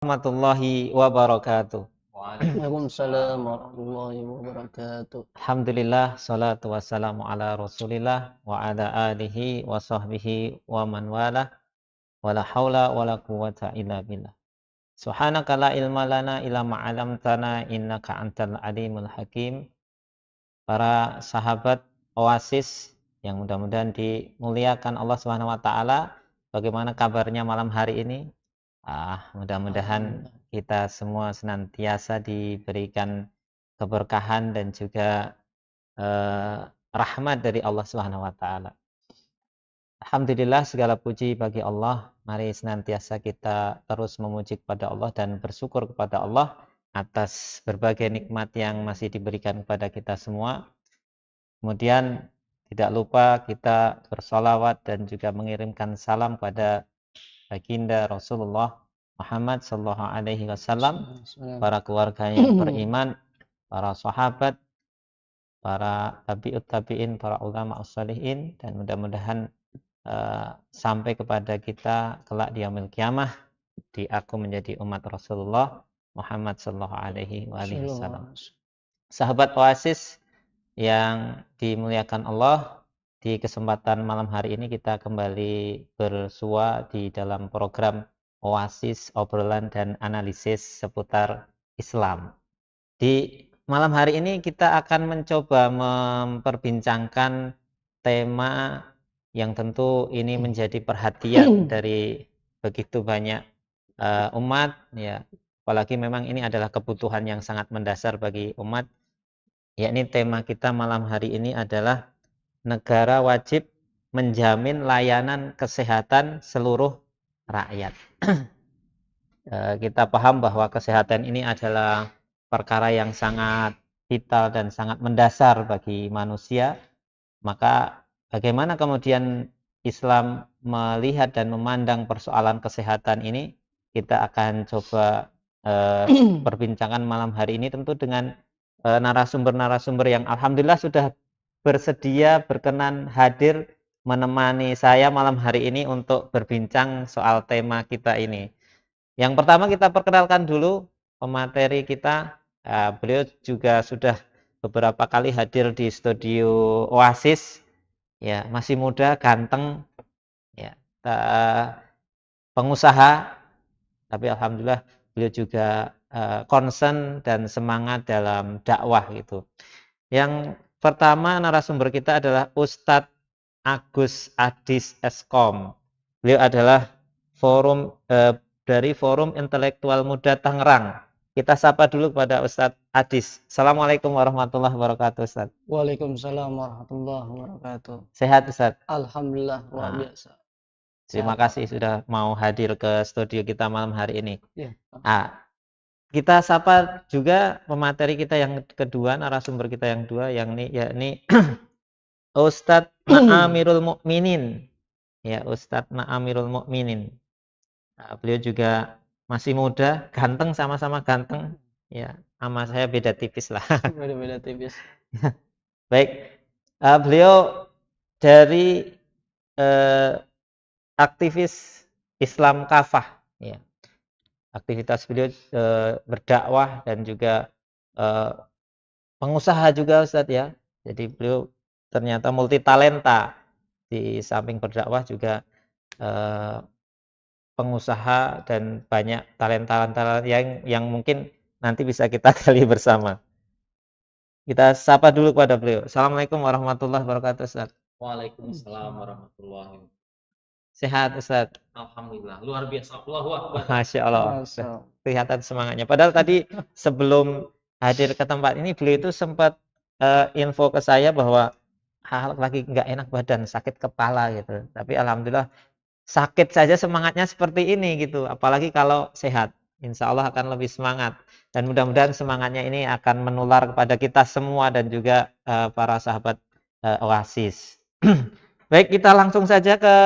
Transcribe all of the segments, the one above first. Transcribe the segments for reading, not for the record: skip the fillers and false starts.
Warahmatullahi wabarakatuh. Waalaikumsalam warahmatullahi wabarakatuh. Alhamdulillah, salatu wassalamu ala rasulillah wa ala alihi wa sahbihi wa man wala wa la hawla wa la quwata illa billah. Subhanaka la ilma lana illa ma'alamtana innaka antal alimul hakim. Para sahabat Oasis yang mudah-mudahan dimuliakan Allah Subhanahu wa taala, bagaimana kabarnya malam hari ini? Mudah-mudahan kita semua senantiasa diberikan keberkahan dan juga rahmat dari Allah Subhanahu wa taala. Alhamdulillah, segala puji bagi Allah. Mari senantiasa kita terus memuji kepada Allah dan bersyukur kepada Allah atas berbagai nikmat yang masih diberikan kepada kita semua. Kemudian tidak lupa kita bersolawat dan juga mengirimkan salam kepada baginda Rasulullah Muhammad sallallahu alaihi wasallam, para keluarga yang beriman, para sahabat, para tabi'ut tabi'in, para ulama as-salihin, dan mudah-mudahan sampai kepada kita kelak di yaumil qiyamah di aku menjadi umat Rasulullah Muhammad sallallahu alaihi wasallam. Sahabat Oasis yang dimuliakan Allah, di kesempatan malam hari ini kita kembali bersua di dalam program Oasis, obrolan dan analisis seputar Islam. Di malam hari ini kita akan mencoba memperbincangkan tema yang tentu ini menjadi perhatian dari begitu banyak umat, ya. Apalagi memang ini adalah kebutuhan yang sangat mendasar bagi umat, yakni tema kita malam hari ini adalah negara wajib menjamin layanan kesehatan seluruh rakyat. Kita paham bahwa kesehatan ini adalah perkara yang sangat vital dan sangat mendasar bagi manusia. Maka bagaimana kemudian Islam melihat dan memandang persoalan kesehatan ini? Kita akan coba perbincangan malam hari ini tentu dengan narasumber-narasumber yang alhamdulillah sudah bersedia berkenan hadir menemani saya malam hari ini untuk berbincang soal tema kita ini. Yang pertama kita perkenalkan dulu pemateri kita. Beliau juga sudah beberapa kali hadir di studio Oasis. Ya, masih muda, ganteng, ya, pengusaha, tapi alhamdulillah beliau juga concern dan semangat dalam dakwah gitu. Yang pertama narasumber kita adalah Ustadz Agus Adis Eskom. Beliau adalah dari Forum Intelektual Muda Tangerang. Kita sapa dulu kepada Ustadz Adis. Assalamualaikum warahmatullahi wabarakatuh, Ustadz. Waalaikumsalam warahmatullahi wabarakatuh. Sehat, Ustadz? Alhamdulillah, luar biasa. Terima kasih sudah mau hadir ke studio kita malam hari ini. Ya. Kita sapa juga pemateri kita yang kedua, narasumber kita yang kedua, yakni Ustadz Na'amirul Mukminin. Ya, Ustadz Na'amirul Mukminin. Beliau juga masih muda, ganteng, sama-sama ganteng. Ya, sama saya beda tipis lah. Beda-beda tipis. Baik, beliau dari aktivis Islam Kafah. Ya. Aktivitas beliau berdakwah dan juga pengusaha juga, Ustadz, ya. Jadi beliau ternyata multi talenta, di samping berdakwah juga pengusaha dan banyak talenta yang mungkin nanti bisa kita gali bersama. Kita sapa dulu kepada beliau. Assalamualaikum warahmatullahi wabarakatuh, Ustaz. Waalaikumsalam warahmatullahi wabarakatuh. Sehat, Ustaz? Alhamdulillah, luar biasa. Allahu Akbar. Masya Allah. Kelihatan semangatnya. Padahal tadi sebelum hadir ke tempat ini beliau itu sempat info ke saya bahwa lagi nggak enak badan, sakit kepala gitu. Tapi alhamdulillah sakit saja semangatnya seperti ini gitu. Apalagi kalau sehat, insya Allah akan lebih semangat. Dan mudah-mudahan semangatnya ini akan menular kepada kita semua dan juga para sahabat Oasis. Baik, kita langsung saja ke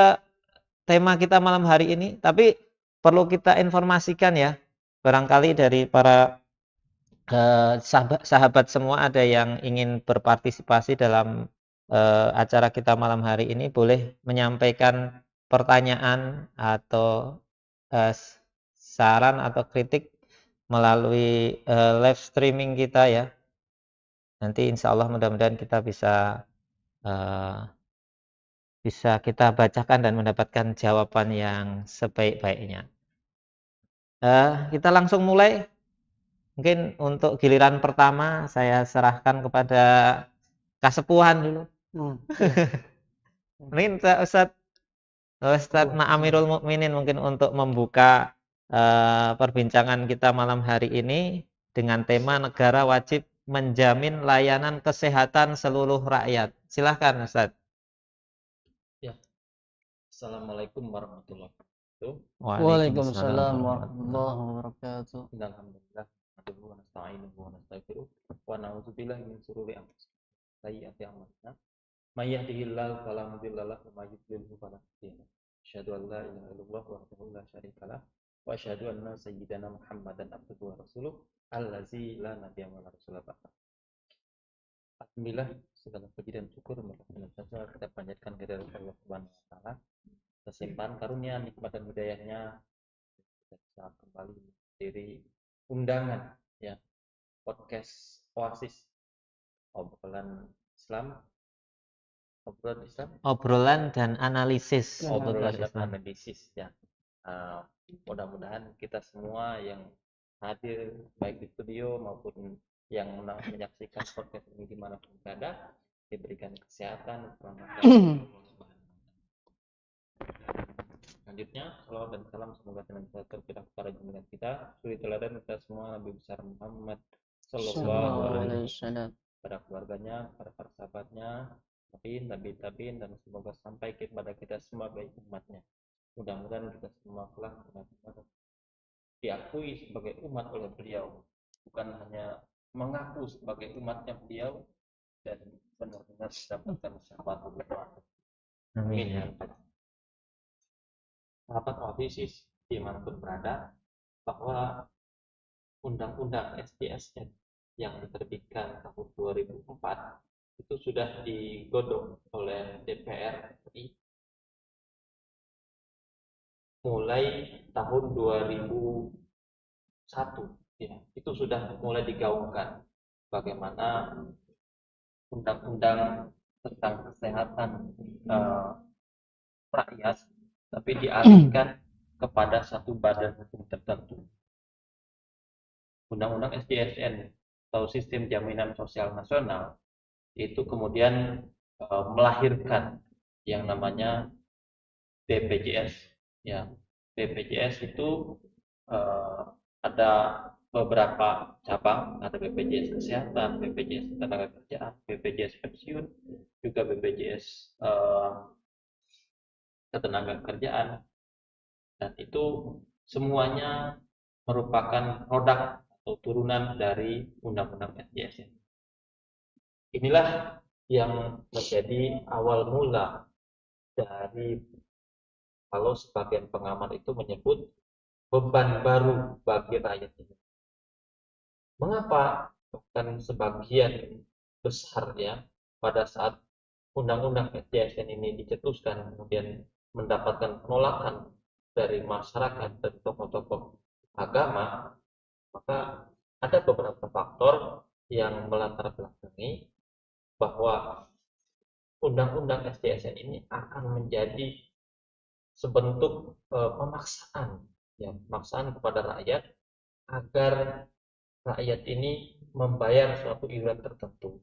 tema kita malam hari ini. Tapi perlu kita informasikan ya, barangkali dari para sahabat semua ada yang ingin berpartisipasi dalam acara kita malam hari ini, boleh menyampaikan pertanyaan atau saran atau kritik melalui live streaming kita ya. Nanti insya Allah mudah-mudahan kita eh, bisa kita bacakan dan mendapatkan jawaban yang sebaik-baiknya. Kita langsung mulai. Mungkin untuk giliran pertama saya serahkan kepada Kasepuhan dulu. Mungkin Ustadz Amirul Mukminin mungkin untuk membuka perbincangan kita malam hari ini dengan tema negara wajib menjamin layanan kesehatan seluruh rakyat. Silahkan Ustadz. Ya. Assalamualaikum warahmatullahi wabarakatuh. Waalaikumsalam warahmatullahi wabarakatuh. Alhamdulillah. Wa nasta'inuhu wa nastaghfiruh wa na'udzu billahi min shururi anfusina wa sayyi'ati a'malina. May yahdihillahu fala mudilla lahu wa may yudlilhu fala hadiya lahu. Asyhadu an la ilaha illallah wahdahu la syarika lah wa asyhadu anna sayyidana Muhammadan abduhu wa rasuluh allazi la nabiyya wa la rasula ba'da. Alhamdulillah, segala puji dan syukur kita panjatkan kehadirat Allah Subhanahu wa taala. Kesimpanan karunia, nikmat dan hidayahnya kita bisa kembali dari undangan ya podcast Oasis obrolan Islam obrolan dan analisis ya. Mudah-mudahan kita semua yang hadir baik di studio maupun yang menyaksikan podcast ini dimanapun berada diberikan kesehatan, keselamatan. Selanjutnya, salawat dan salam semoga senantiasa tercurah kepada junjungan kita, suri teladan kita semua Nabi besar Muhammad Sallallahu Alaihi Wasallam, pada keluarganya, pada para sahabatnya, tabiin dan semoga sampai kepada kita semua baik umatnya. Mudah-mudahan kita semua kelak benar-benar diakui sebagai umat oleh beliau, bukan hanya mengaku sebagai umatnya beliau dan benar-benar mendapatkan syafaat beliau. Amin. Sahabat Oasis dimanapun berada, bahwa Undang-Undang SDSN yang diterbitkan tahun 2004 itu sudah digodok oleh DPR RI mulai tahun 2001 ya, itu sudah mulai digaungkan bagaimana undang-undang tentang kesehatan rakyat tapi dialihkan kepada satu badan hukum tertentu. Undang-Undang SDSN atau Sistem Jaminan Sosial Nasional itu kemudian melahirkan yang namanya BPJS. Ya, BPJS itu ada beberapa cabang, ada BPJS Kesehatan, BPJS Ketenagakerjaan, BPJS Pensiun, juga BPJS Ketenagakerjaan, dan itu semuanya merupakan produk atau turunan dari Undang-Undang SDSN. Inilah yang menjadi awal mula dari, kalau sebagian pengamat itu menyebut, beban baru bagi rakyat ini. Mengapa? Bahkan sebagian besar ya, pada saat Undang-Undang SDSN ini dicetuskan kemudian mendapatkan penolakan dari masyarakat dan tokoh-tokoh agama, maka ada beberapa faktor yang melatar belakangi bahwa Undang-Undang SDSN ini akan menjadi sebentuk pemaksaan kepada rakyat agar rakyat ini membayar suatu iuran tertentu.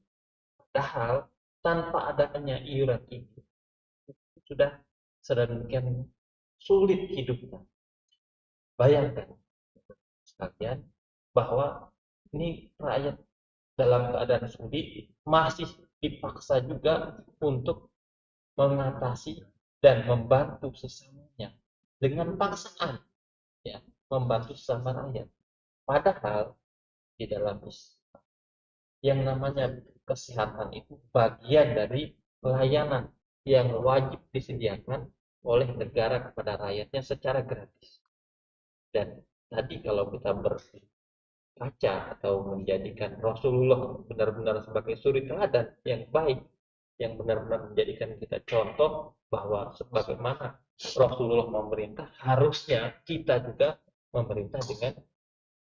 Padahal tanpa adanya iuran itu sudah sedemikian sulit hidupnya. Bayangkan sekalian bahwa ini rakyat dalam keadaan sulit masih dipaksa juga untuk mengatasi dan membantu sesamanya dengan paksaan, ya, membantu sesama rakyat. Padahal di dalam Islam yang namanya kesehatan itu bagian dari pelayanan yang wajib disediakan oleh negara kepada rakyatnya secara gratis. Dan tadi kalau kita berkaca atau menjadikan Rasulullah benar-benar sebagai suri teladan yang baik, yang benar-benar menjadikan kita contoh bahwa sebagaimana Rasulullah memerintah, harusnya kita juga memerintah dengan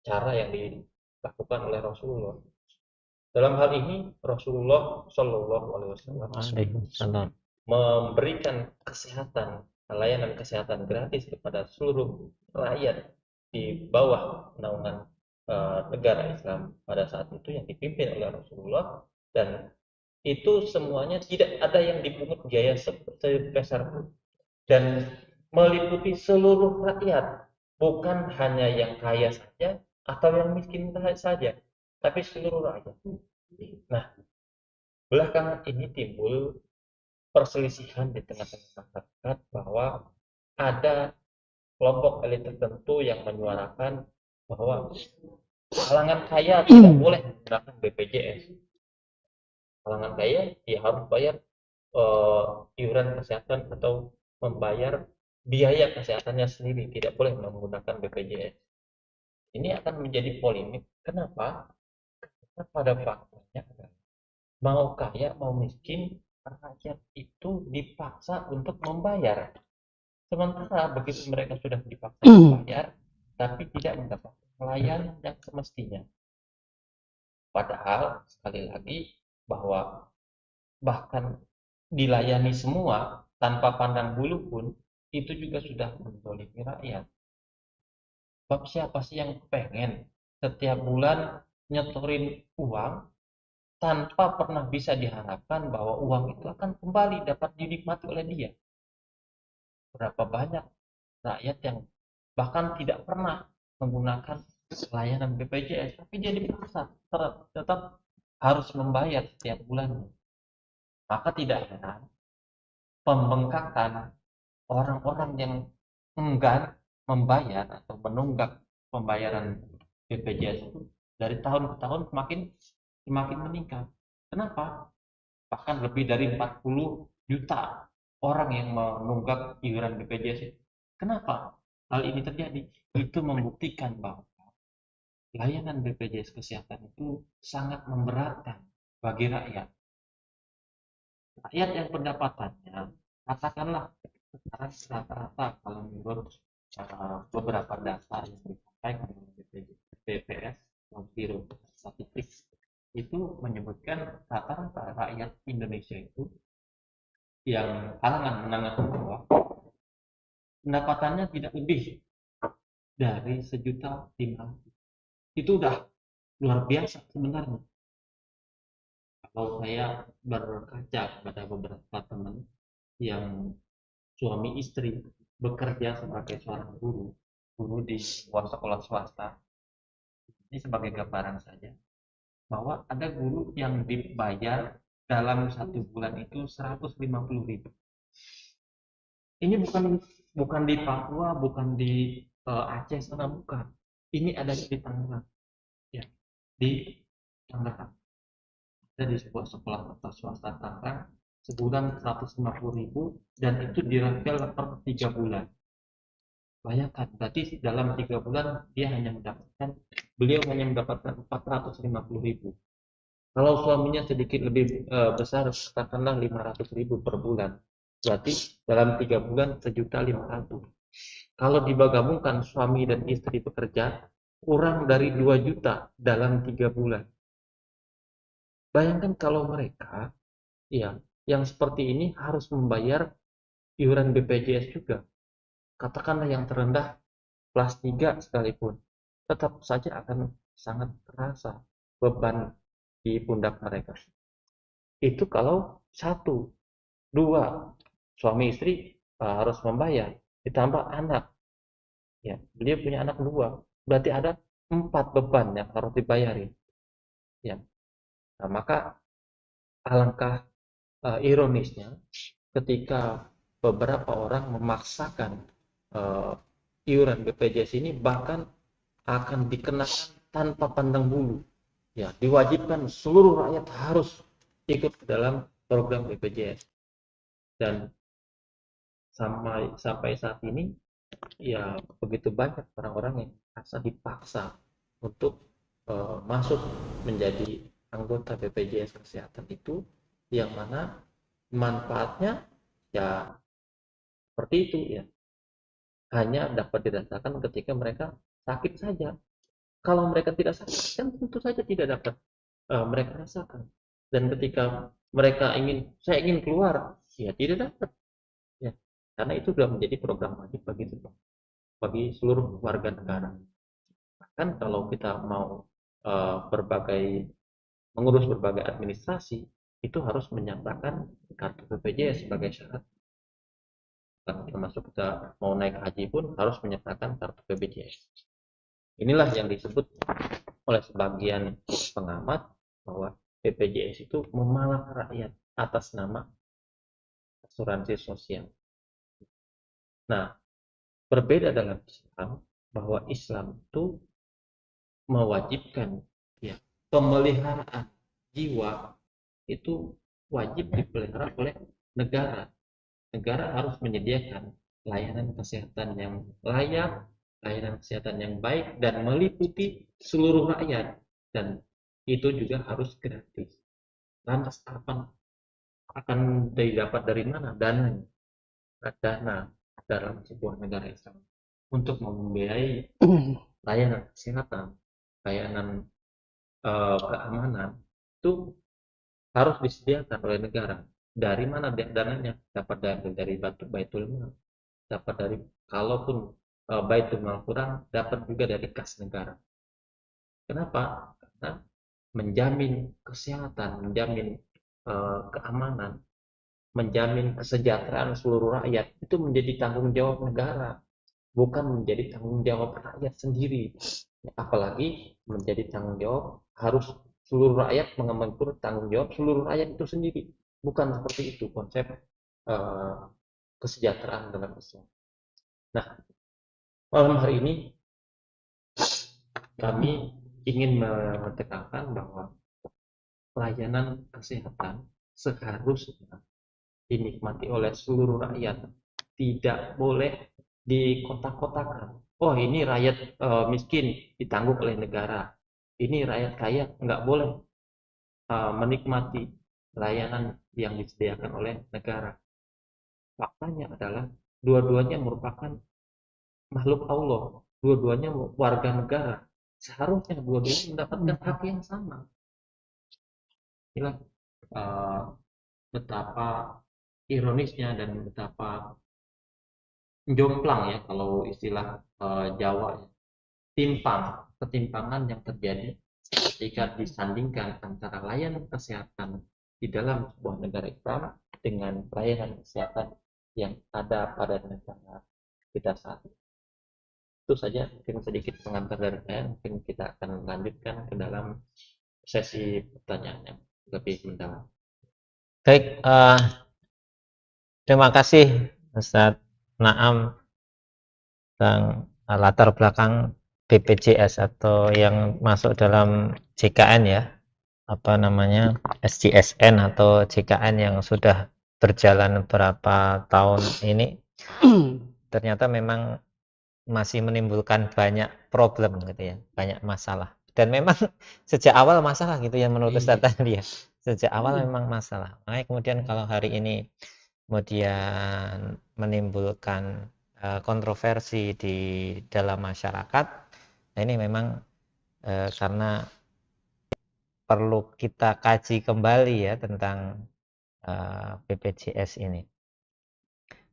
cara yang dilakukan oleh Rasulullah. Dalam hal ini Rasulullah Shallallahu Alaihi Wasallam memberikan kesehatan, layanan kesehatan gratis kepada seluruh rakyat di bawah naungan negara Islam pada saat itu yang dipimpin oleh Rasulullah, dan itu semuanya tidak ada yang dipungut biaya sebesar pun, dan meliputi seluruh rakyat, bukan hanya yang kaya saja atau yang miskin saja, tapi seluruh rakyat. Nah, belakangan ini timbul perselisihan di tengah-tengah masyarakat bahwa ada kelompok elit tertentu yang menyuarakan bahwa kalangan kaya tidak boleh menggunakan BPJS. Kalangan kaya dia harus bayar iuran kesehatan atau membayar biaya kesehatannya sendiri, tidak boleh menggunakan BPJS. Ini akan menjadi polemik. Kenapa? Karena pada faktanya mau kaya mau miskin, rakyat itu dipaksa untuk membayar. Sementara begitu mereka sudah dipaksa membayar, tapi tidak mendapatkan pelayanan yang semestinya. Padahal sekali lagi bahwa bahkan dilayani semua tanpa pandang bulu pun itu juga sudah menzalimi rakyat. Sebab siapa sih yang pengen setiap bulan nyetorin uang tanpa pernah bisa diharapkan bahwa uang itu akan kembali dapat dinikmati oleh dia? Berapa banyak rakyat yang bahkan tidak pernah menggunakan layanan BPJS, tapi dia dipaksa tetap harus membayar setiap bulannya. Maka tidak heran pembengkakan orang-orang yang enggan membayar atau menunggak pembayaran BPJS itu dari tahun ke tahun semakin meningkat. Kenapa? Bahkan lebih dari 40 juta orang yang menunggak iuran BPJS. Kenapa hal ini terjadi? Itu membuktikan bahwa layanan BPJS kesehatan itu sangat memberatkan bagi rakyat. Rakyat yang pendapatannya katakanlah sekarang rata-rata kalau menurut beberapa data yang disampaikan oleh BPS Biro Statistik itu menyebutkan rata-rata rakyat Indonesia itu yang kalangan menengah ke bawah pendapatannya tidak lebih dari 1.500.000. Itu udah luar biasa sebenarnya. Kalau saya berkaca kepada beberapa teman yang suami istri bekerja sebagai seorang guru di sebuah sekolah swasta, ini sebagai gambaran saja, bahwa ada guru yang dibayar dalam 1 bulan itu 150.000. Ini bukan di Papua, bukan di Aceh sana, bukan. Ini ada di Tangerang, ya, di Tangerang. Ada di sebuah sekolah swasta Tangerang, sebulan 150.000, dan itu dirapel per 3 bulan. Bayangkan, berarti dalam 3 bulan beliau hanya mendapatkan 450.000. Kalau suaminya sedikit lebih besar, katakanlah 500.000 per bulan, berarti dalam 3 bulan 1.500.000. Kalau digabungkan suami dan istri bekerja, kurang dari 2 juta dalam 3 bulan. Bayangkan kalau mereka yang seperti ini harus membayar iuran BPJS juga. Katakanlah yang terendah kelas 3 sekalipun, tetap saja akan sangat terasa beban di pundak mereka. Itu kalau 1, 2 suami istri harus membayar, ditambah anak. Ya, beliau punya anak 2, berarti ada 4 beban yang harus dibayarin. Ya. Nah, maka alangkah ironisnya ketika beberapa orang memaksakan iuran BPJS ini bahkan akan dikenakan tanpa pandang bulu. Ya, diwajibkan seluruh rakyat harus ikut ke dalam program BPJS. Dan sampai saat ini ya begitu banyak orang-orang yang merasa dipaksa untuk masuk menjadi anggota BPJS kesehatan itu, yang mana manfaatnya ya seperti itu ya, hanya dapat dirasakan ketika mereka sakit saja. Kalau mereka tidak sakit, kan tentu saja tidak dapat mereka rasakan. Dan ketika mereka saya ingin keluar, ya tidak dapat. Ya, karena itu sudah menjadi program wajib bagi seluruh warga negara. Bahkan kalau kita mau mengurus berbagai administrasi, itu harus menyatakan kartu BPJS sebagai syarat. Termasuk kita mau naik haji pun harus menyatakan kartu BPJS. Inilah yang disebut oleh sebagian pengamat bahwa BPJS itu memalak rakyat atas nama asuransi sosial. Nah, berbeda dalam Islam, bahwa Islam itu mewajibkan ya, pemeliharaan jiwa itu wajib dipelihara oleh negara. Negara harus menyediakan layanan kesehatan yang layak, layanan kesehatan yang baik dan meliputi seluruh rakyat, dan itu juga harus gratis. Lantas akan didapat dari mana dananya? Dana dalam sebuah negara Islam untuk membiayai layanan kesehatan, layanan keamanan itu harus disediakan oleh negara. Dari mana dananya? Dapat dari Baitul Mal, dapat dari, kalaupun Baitul Mal kurang, dapat juga dari kas negara. Kenapa? Karena menjamin kesehatan, menjamin keamanan, menjamin kesejahteraan seluruh rakyat itu menjadi tanggung jawab negara, bukan menjadi tanggung jawab rakyat sendiri. Apalagi menjadi tanggung jawab harus seluruh rakyat, mengatur tanggung jawab seluruh rakyat itu sendiri. Bukan seperti itu konsep kesejahteraan dalam Islam. Nah, malam hari ini kami ingin menekankan bahwa layanan kesehatan seharusnya dinikmati oleh seluruh rakyat, tidak boleh dikotak-kotakan. Oh, ini rakyat miskin ditanggung oleh negara, ini rakyat kaya nggak boleh menikmati layanan yang disediakan oleh negara. Faktanya adalah dua-duanya merupakan makhluk Allah, dua-duanya warga negara, seharusnya dua-duanya mendapatkan hak yang sama. Inilah betapa ironisnya dan betapa jomplang ya kalau istilah Jawa ya. Ketimpangan yang terjadi jika disandingkan antara layanan kesehatan di dalam sebuah negara Islam dengan layanan kesehatan yang ada pada negara kita saat ini. Itu saja mungkin sedikit pengantar dari saya. Mungkin kita akan lanjutkan ke dalam sesi pertanyaan yang lebih mendalam. Baik, terima kasih Ustadz Naam tentang latar belakang BPJS atau yang masuk dalam JKN ya, apa namanya, SJSN atau JKN yang sudah berjalan beberapa tahun ini ternyata memang masih menimbulkan banyak problem gitu ya, banyak masalah. Dan memang sejak awal masalah gitu ya menurut Ustadz tadi ya. Sejak awal memang masalah. Makanya kemudian kalau hari ini kemudian menimbulkan kontroversi di dalam masyarakat, nah ini memang karena perlu kita kaji kembali ya tentang BPJS ini.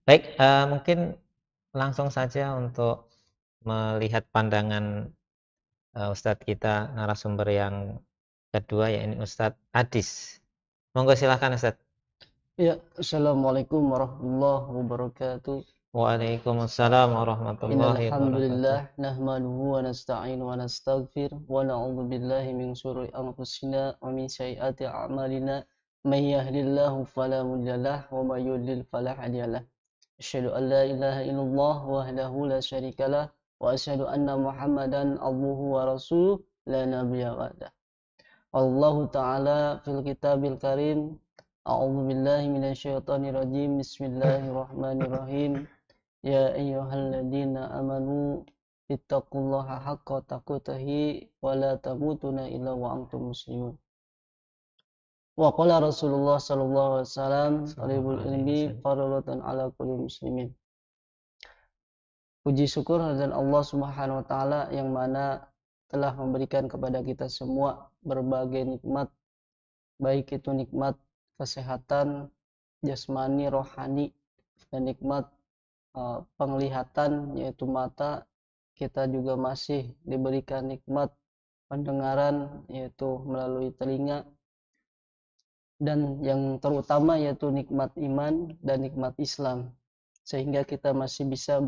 Baik, mungkin langsung saja untuk melihat pandangan Ustadz kita, narasumber yang kedua, ya ini Ustadz Adis. Monggo silahkan Ustadz. Ya, Assalamualaikum warahmatullahi wabarakatuh. Waalaikumsalam warahmatullahi wabarakatuh. Alhamdulillah, nahmaduhu wa nasta'inu wa nastaghfir wa na'udzu billahi min syururi anfusina wa min sayyiati a'malina. May yahdihillahu fala mudhillalah wa may yudlil fala hadiyalah. Asyhadu an la ilaha illallah wahdahu la syarikalah wa asyhadu anna Muhammadan abduhu wa rasuluh la nabiyya ba'dah. Allah Ta'ala fil kitabil karim. A'udzu billahi minasyaitonir rajim. Bismillahirrahmanirrahim. Ya ayyuhalladzina amanu ittaqullaha haqqa taqatih wa la tamutunna illa wa antum muslimun. Wa qala Rasulullah sallallahu alaihi wasallam talibul ilmi fardhatun ala kulli muslimin. Puji syukur dan Allah Subhanahu wa taala yang mana telah memberikan kepada kita semua berbagai nikmat, baik itu nikmat kesehatan jasmani, rohani, dan nikmat penglihatan yaitu mata. Kita juga masih diberikan nikmat pendengaran yaitu melalui telinga, dan yang terutama yaitu nikmat iman dan nikmat Islam, sehingga kita masih bisa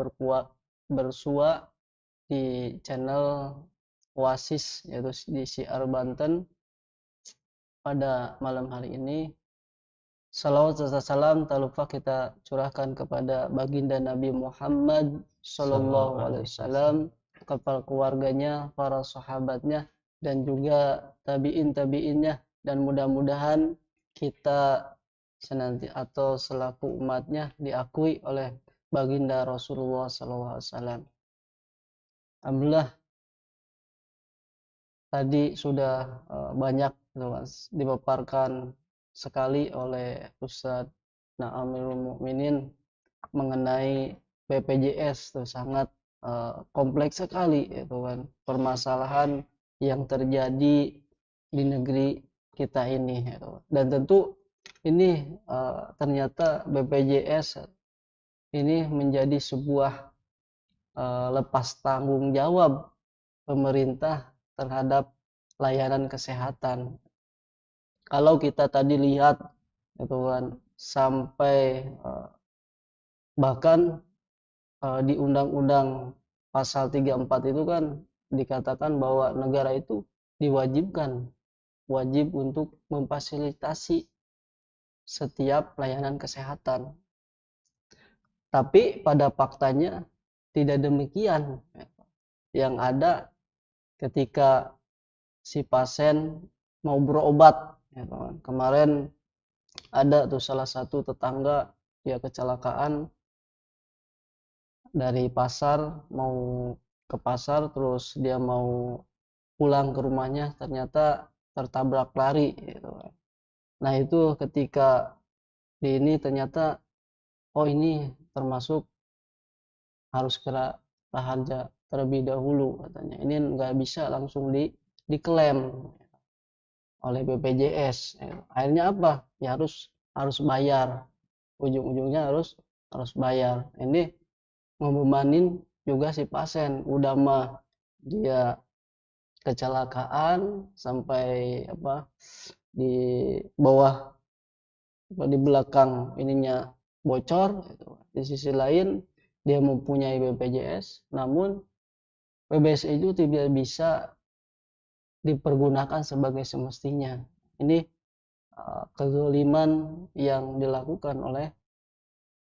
bersua di channel Oasis yaitu di Siar Banten pada malam hari ini. Salawat serta salam tak lupa kita curahkan kepada baginda Nabi Muhammad Sallallahu Alaihi Wasallam, kepada keluarganya, para sahabatnya, dan juga tabi'innya, dan mudah-mudahan kita atau selaku umatnya diakui oleh baginda Rasulullah Sallallahu Alaihi Wasallam. Alhamdulillah tadi sudah banyak dipaparkan sekali oleh Ustadz Na'amirul Mukminin mengenai BPJS. Itu sangat kompleks sekali itu kan permasalahan yang terjadi di negeri kita ini gitu. Dan tentu ini ternyata BPJS ini menjadi sebuah lepas tanggung jawab pemerintah terhadap layanan kesehatan. Kalau kita tadi lihat itu kan sampai bahkan di Undang-Undang Pasal 34 itu kan dikatakan bahwa negara itu wajib untuk memfasilitasi setiap layanan kesehatan. Tapi pada faktanya tidak demikian. Yang ada ketika si pasien mau berobat, kemarin ada tuh salah satu tetangga dia kecelakaan dari pasar, mau ke pasar terus dia mau pulang ke rumahnya, ternyata tertabrak lari gitu. Nah itu ketika di ini ternyata ini termasuk harus kena raharja terlebih dahulu katanya. Ini nggak bisa langsung diklaim oleh BPJS. Akhirnya apa? Ya harus bayar. Ujung-ujungnya harus bayar. Ini ngebebanin juga si pasien. Udah mah dia kecelakaan sampai di bawah di belakang ininya bocor gitu. Di sisi lain dia mempunyai BPJS, namun BPJS itu tidak bisa dipergunakan sebagai semestinya. Ini kezaliman yang dilakukan oleh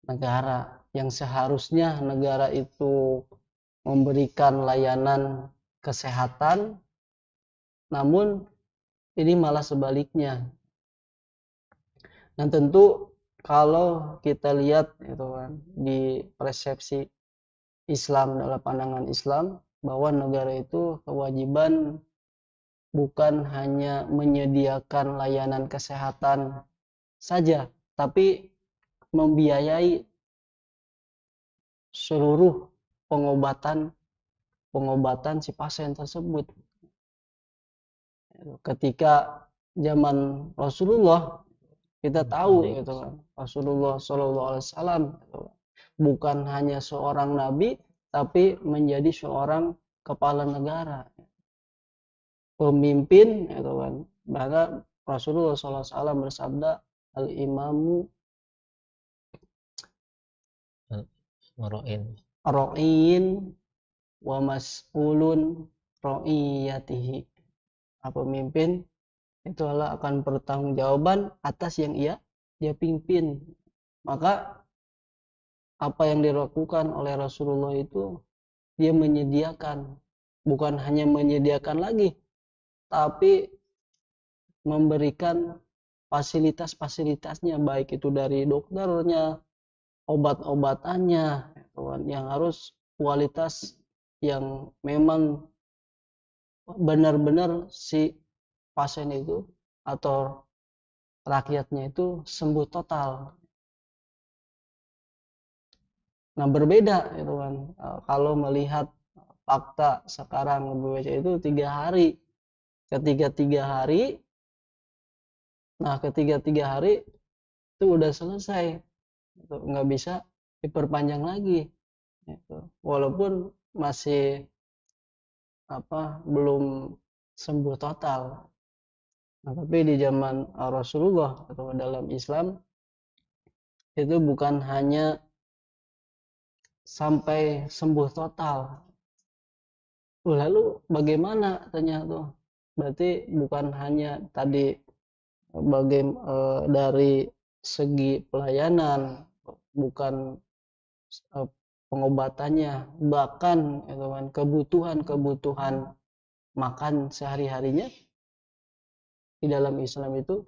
negara, yang seharusnya negara itu memberikan layanan kesehatan, namun ini malah sebaliknya. Dan tentu kalau kita lihat itu kan di persepsi Islam, dalam pandangan Islam, bahwa negara itu kewajiban bukan hanya menyediakan layanan kesehatan saja, tapi membiayai seluruh pengobatan si pasien tersebut. Ketika zaman Rasulullah, kita tahu itu kan Rasulullah Shallallahu Alaihi Wasallam bukan hanya seorang nabi, tapi menjadi seorang kepala negara, pemimpin itu kan. Bahkan Rasulullah Shallallahu Alaihi Wasallam bersabda, al-imamu ra'in wa mas'ulun ra'iyatihi. Pemimpin itu adalah akan bertanggungjawaban atas yang dia pimpin. Maka apa yang dilakukan oleh Rasulullah itu dia menyediakan, bukan hanya menyediakan lagi, tapi memberikan fasilitas-fasilitasnya, baik itu dari dokternya, obat-obatannya, yang harus kualitas yang memang benar-benar si pasien itu atau rakyatnya itu sembuh total. Nah, berbeda itu kan. Kalau melihat fakta sekarang BPJS itu 3 hari. Ketika 3 hari, nah ketika 3 hari itu udah selesai. Itu nggak bisa diperpanjang lagi. Itu. Walaupun masih belum sembuh total. Nah, tapi di zaman Rasulullah atau dalam Islam itu bukan hanya sampai sembuh total. Lalu bagaimana tanya tuh? Berarti bukan hanya tadi dari segi pelayanan, bukan pengobatannya, bahkan itu kan kebutuhan makan sehari-harinya di dalam Islam itu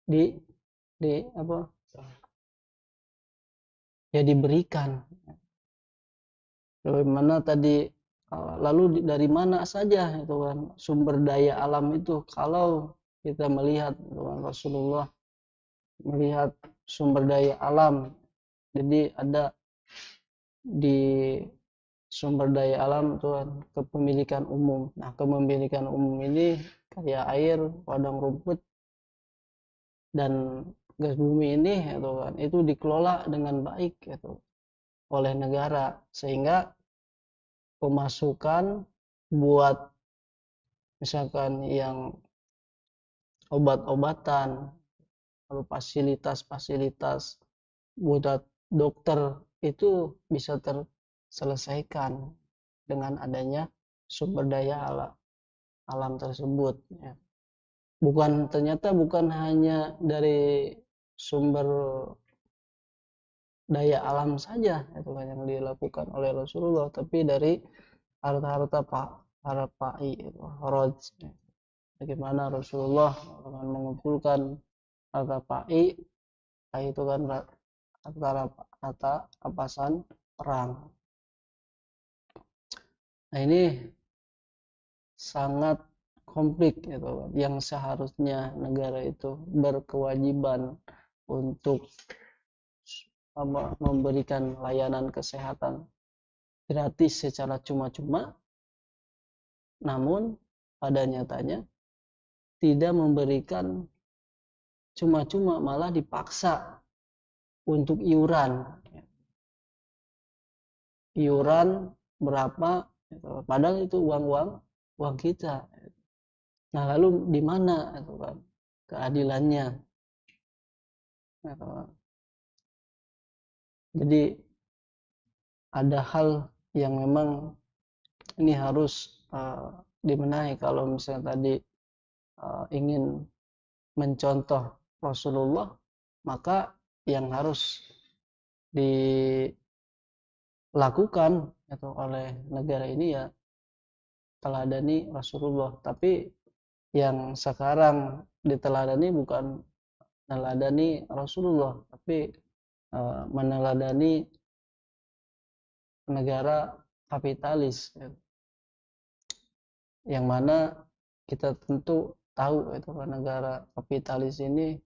di apa ya diberikan. Bagaimana tadi lalu dari mana saja itu kan sumber daya alam itu, kalau kita melihat itu kan, Rasulullah melihat sumber daya alam, jadi ada di sumber daya alam itu kan kepemilikan umum. Nah, kepemilikan umum ini kayak air, padang rumput, dan gas bumi ini itu kan itu dikelola dengan baik gitu oleh negara, sehingga pemasukan buat misalkan yang obat-obatan, lalu fasilitas-fasilitas buat dokter itu bisa terselesaikan dengan adanya sumber daya alam tersebut ya. Ternyata bukan hanya dari sumber daya alam saja itu kan yang dilakukan oleh Rasulullah, tapi dari harta-harta para pai itu haraj. Bagaimana Rasulullah akan mengumpulkan harta pai itu kan harta rampasan perang. Nah, ini sangat konflik gitu kan, yang seharusnya negara itu berkewajiban untuk memberikan layanan kesehatan gratis secara cuma-cuma, namun pada nyatanya tidak memberikan cuma-cuma, malah dipaksa untuk iuran berapa gitu. Padahal itu uang kita. Nah, lalu di mana itu kan keadilannya gitu. Jadi ada hal yang memang ini harus dibenahi kalau misalnya tadi ingin mencontoh Rasulullah, maka yang harus dilakukan itu oleh negara ini ya teladani Rasulullah. Tapi yang sekarang diteladani bukan meneladani Rasulullah, tapi meneladani negara kapitalis, yang mana kita tentu tahu itu kan negara kapitalis ini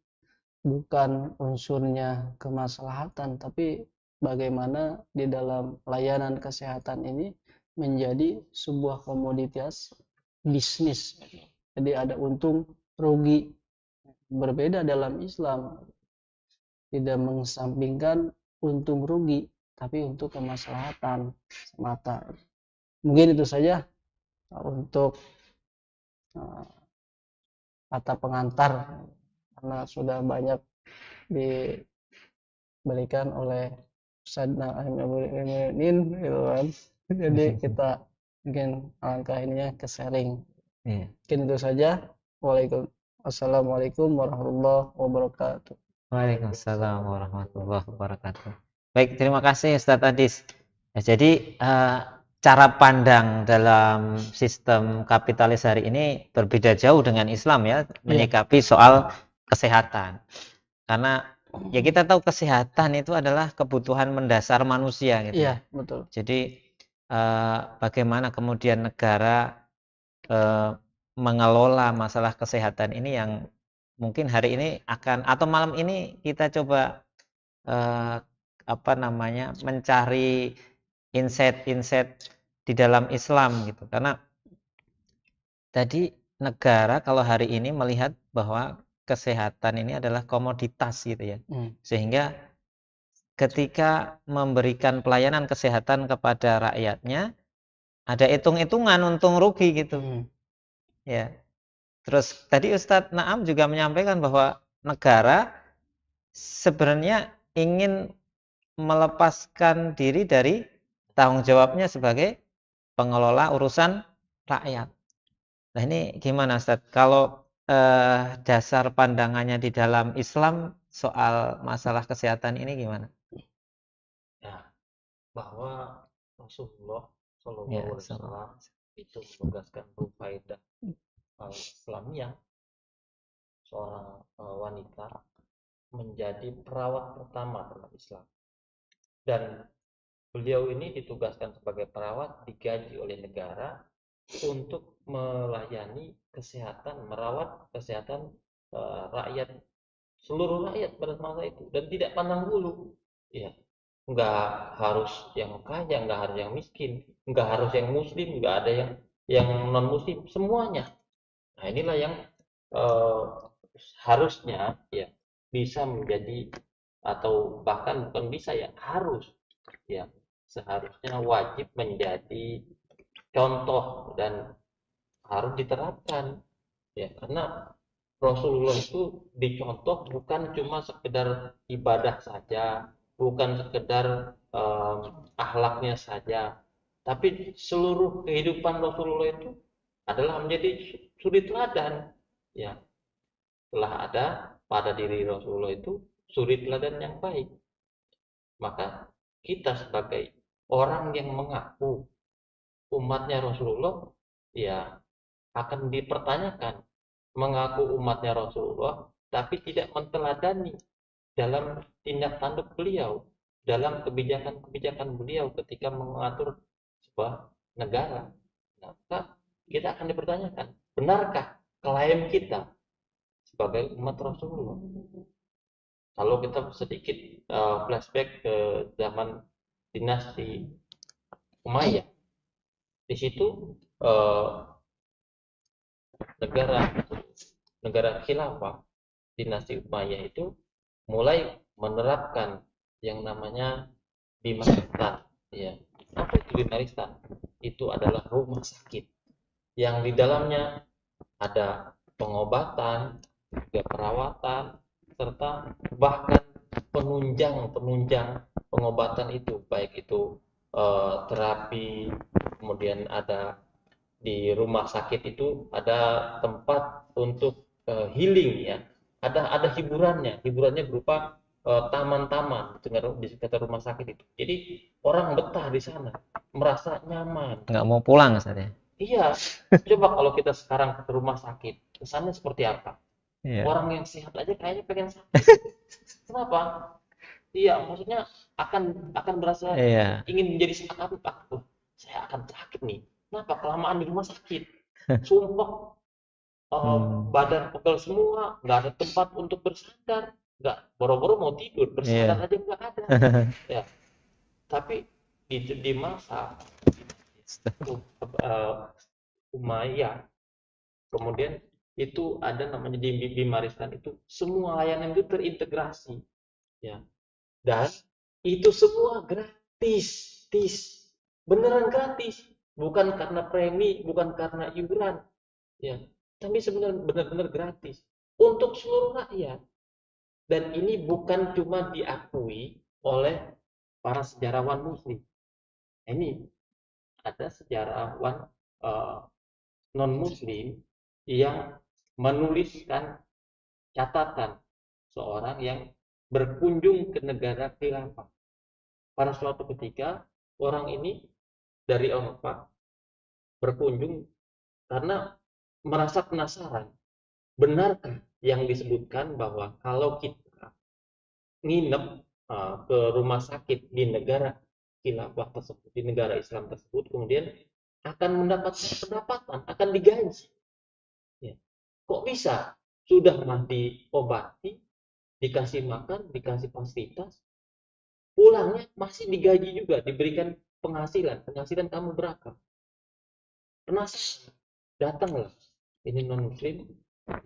bukan unsurnya kemaslahatan, tapi bagaimana di dalam layanan kesehatan ini menjadi sebuah komoditas bisnis. Jadi ada untung rugi. Berbeda dalam Islam, tidak mengesampingkan untung rugi, tapi untuk kemaslahatan semata. Mungkin itu saja untuk kata pengantar, karena sudah banyak diberikan oleh Ustaz Naim gitu kan. Jadi kita mungkin alangkah ininya ke sharing. Mungkin itu saja. Assalamualaikum warahmatullahi wabarakatuh. Waalaikumsalam warahmatullahi wabarakatuh. Baik, terima kasih Ustadz Adis. Ya, jadi cara pandang dalam sistem kapitalis hari ini berbeda jauh dengan Islam ya, menyikapi soal kesehatan. Karena ya kita tahu kesehatan itu adalah kebutuhan mendasar manusia gitu. Iya, betul. Jadi bagaimana kemudian negara mengelola masalah kesehatan ini yang mungkin hari ini akan atau malam ini kita coba mencari insight-insight di dalam Islam gitu. Karena tadi negara kalau hari ini melihat bahwa kesehatan ini adalah komoditas gitu ya. Sehingga ketika memberikan pelayanan kesehatan kepada rakyatnya ada hitung-hitungan untung rugi gitu. Ya. Terus tadi Ustadz Naam juga menyampaikan bahwa negara sebenarnya ingin melepaskan diri dari tanggung jawabnya sebagai pengelola urusan rakyat. Nah ini gimana Ustadz? Kalau dasar pandangannya di dalam Islam soal masalah kesehatan ini gimana? Ya, bahwa Rasulullah Shallallahu Ya, Alaihi Wasallam itu menugaskan Rufaidah Islamiyah, seorang wanita, menjadi perawat pertama dalam Islam. Dan beliau ini ditugaskan sebagai perawat, digaji oleh negara untuk melayani kesehatan, merawat kesehatan rakyat, seluruh rakyat pada masa itu, dan tidak pandang bulu. Ya, nggak harus yang kaya, nggak harus yang miskin, nggak harus yang muslim, nggak ada yang non muslim, semuanya. Nah inilah yang harusnya ya bisa menjadi, atau bahkan bukan bisa ya, harus ya, seharusnya wajib menjadi contoh dan harus diterapkan ya, karena Rasulullah itu dicontoh bukan cuma sekedar ibadah saja, bukan sekedar akhlaknya saja, tapi seluruh kehidupan Rasulullah itu adalah menjadi suri teladan ya. Telah ada pada diri Rasulullah itu suri teladan yang baik, maka kita sebagai orang yang mengaku umatnya Rasulullah ya akan dipertanyakan, mengaku umatnya Rasulullah tapi tidak menteladani dalam tindak tanduk beliau, dalam kebijakan-kebijakan beliau ketika mengatur sebuah negara. Maka kita akan dipertanyakan, benarkah klaim kita sebagai umat Rasulullah? Kalau kita sedikit flashback ke zaman dinasti Umayyah, di situ negara khilafah dinasti Umayyah itu mulai menerapkan yang namanya bimaristan ya. Apa itu bimaristan? Itu adalah rumah sakit yang di dalamnya ada pengobatan, juga perawatan, serta bahkan penunjang pengobatan itu, baik itu terapi, kemudian ada di rumah sakit itu ada tempat untuk healing ya, ada hiburannya berupa taman-taman di sekitar rumah sakit itu. Jadi orang betah di sana, merasa nyaman. Nggak mau pulang Ustaz ya? Iya, coba kalau kita sekarang ke rumah sakit, kesannya seperti apa? Iya. Orang yang sehat aja kayaknya pengen sakit. Kenapa? Iya, maksudnya akan berasa Iya. ingin menjadi seakan saya akan sakit nih. Kenapa? Kelamaan di rumah sakit, sumpah, badan pegel semua, nggak ada tempat untuk bersandar, nggak, boro-boro mau tidur, bersandar Iya. aja nggak ada. Ya, tapi di masa Umayyah, kemudian itu ada namanya di Bimaristan itu semua layanan itu terintegrasi ya, dan itu semua gratis, beneran gratis, bukan karena premi, bukan karena iuran ya, tapi sebenarnya benar-benar gratis untuk seluruh rakyat. Dan ini bukan cuma diakui oleh para sejarawan muslim, ini ada sejarawan non muslim yang menuliskan catatan seorang yang berkunjung ke negara khilafah. Pada suatu ketika orang ini dari Eropa berkunjung karena merasa penasaran, benarkah yang disebutkan bahwa kalau kita nginep ke rumah sakit di negara khilafah tersebut, di negara Islam tersebut, kemudian akan mendapatkan pendapatan, akan digaji ya. Kok bisa? Sudah mah diobati, dikasih makan, dikasih fasilitas, pulangnya masih digaji juga, diberikan penghasilan kamu berapa? Penasaran, datanglah ini non muslim,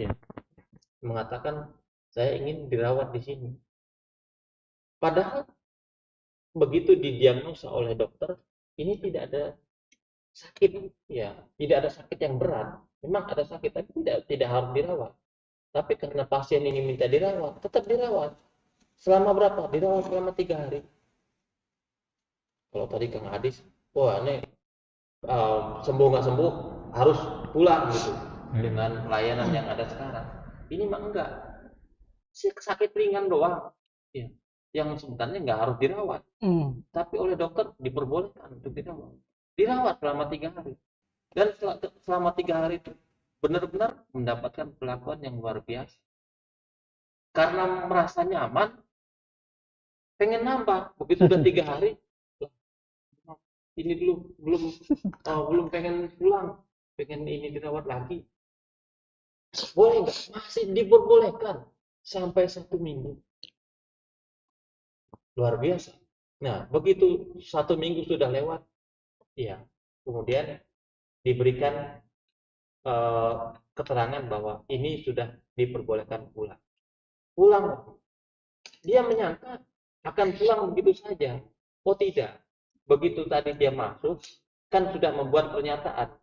ya, mengatakan saya ingin dirawat di sini. Padahal begitu didiagnosa oleh dokter, ini tidak ada sakit, ya, tidak ada sakit yang berat. Memang ada sakit, tapi tidak harus dirawat. Tapi karena pasien ini minta dirawat, tetap dirawat. Selama berapa? Dirawat selama 3 hari. Kalau tadi Kang Adis, wah ini sembuh nggak sembuh harus pulang gitu dengan pelayanan yang ada sekarang. Ini mah enggak, sakit ringan doang, ya, yang sebenarnya nggak harus dirawat, tapi oleh dokter diperbolehkan untuk dirawat selama 3 hari, dan selama 3 hari itu benar-benar mendapatkan perlakuan yang luar biasa. Karena merasa nyaman, pengen nambah. Begitu udah 3 hari, ini dulu belum pengen pulang, pengen ini dirawat lagi. Boleh nggak? Masih diperbolehkan sampai 1 minggu. Luar biasa. Nah, begitu 1 minggu sudah lewat, ya, kemudian diberikan keterangan bahwa ini sudah diperbolehkan pulang. Pulang, dia menyangka akan pulang begitu saja. Oh tidak, begitu tadi dia masuk, kan sudah membuat pernyataan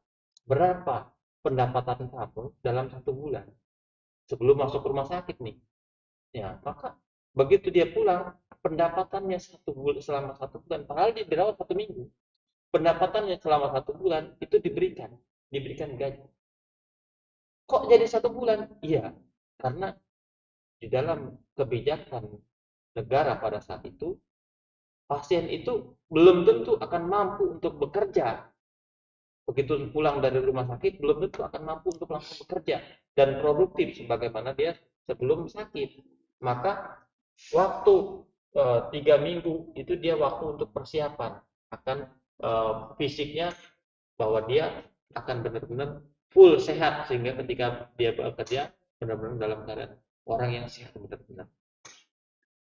berapa pendapatan kamu dalam 1 bulan sebelum masuk rumah sakit nih. Ya, maka begitu dia pulang, pendapatannya 1 bulan, selama 1 bulan, padahal dia dirawat 1 minggu, pendapatannya selama 1 bulan itu diberikan gaji. Kok jadi 1 bulan? Iya, karena di dalam kebijakan negara pada saat itu, pasien itu belum tentu akan mampu untuk bekerja. Begitu pulang dari rumah sakit, belum tentu akan mampu untuk langsung bekerja dan produktif sebagaimana dia sebelum sakit. Maka waktu 3 minggu itu dia waktu untuk persiapan akan fisiknya, bahwa dia akan benar-benar full sehat, sehingga ketika dia bekerja benar-benar dalam keadaan orang yang sehat benar-benar.